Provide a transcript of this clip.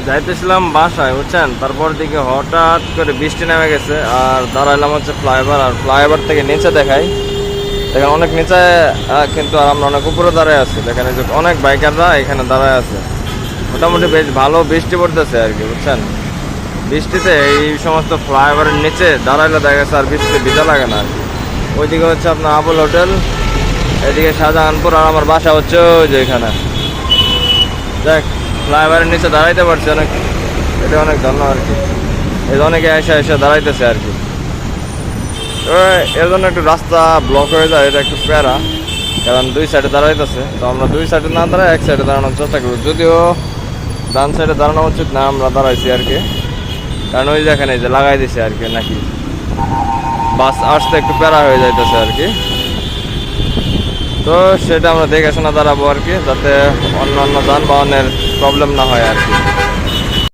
যাইতেছিলাম বাসায় বুঝছেন, তারপর দিকে হঠাৎ করে বৃষ্টি নেমে গেছে আর দাঁড়াইলাম হচ্ছে ফ্লাইওভার। আর ফ্লাইওভার থেকে নিচে দেখাই, দেখেন অনেক নিচে কিন্তু আর আমরা অনেক উপরে দাঁড়ায় আছি। দেখেন এই যে অনেক বাইকাররা এখানে দাঁড়ায় আছে। মোটামুটি বেশ ভালো বৃষ্টি পড়তেছে আর কি বুঝছেন। বৃষ্টিতে এই সমস্ত ফ্লাইওভারের নিচে দাঁড়াইলে দেখা গেছে আর বৃষ্টিতে ভিজা লাগে না আর কি। ওইদিকে হচ্ছে আপনার আবুল হোটেল, এদিকে শাহজাহানপুর, আর আমার বাসা হচ্ছে ওই যে এখানে। দেখ ফ্লাইওভারের নিচে দাঁড়াইতে পারছি অনেক, এটা অনেক ধন্যবাদ আর কি। এই অনেকে এসে এসে দাঁড়াইতেছে আর কি। তো এর জন্য একটু রাস্তা ব্লক হয়ে যায়, এটা একটু প্যারা, কারণ দুই সাইডে দাঁড়াইতেছে। তো আমরা দুই সাইডে না দাঁড়াই এক সাইডে দাঁড়ানোর চেষ্টা করি, যদিও ডান সাইডে দাঁড়ানো উচিত না, আমরা দাঁড়াইছি আর কি। কারণ ওই যেখানে যে লাগাই দিছে আর কি, নাকি বাস আসতে একটু প্যারা হয়ে যাইতেছে আর কি। তো সেটা আমরা দেখে শোনা দাঁড়াবো আর কি, যাতে অন্য অন্য যানবাহনের প্রবলেম না হয় আর কি।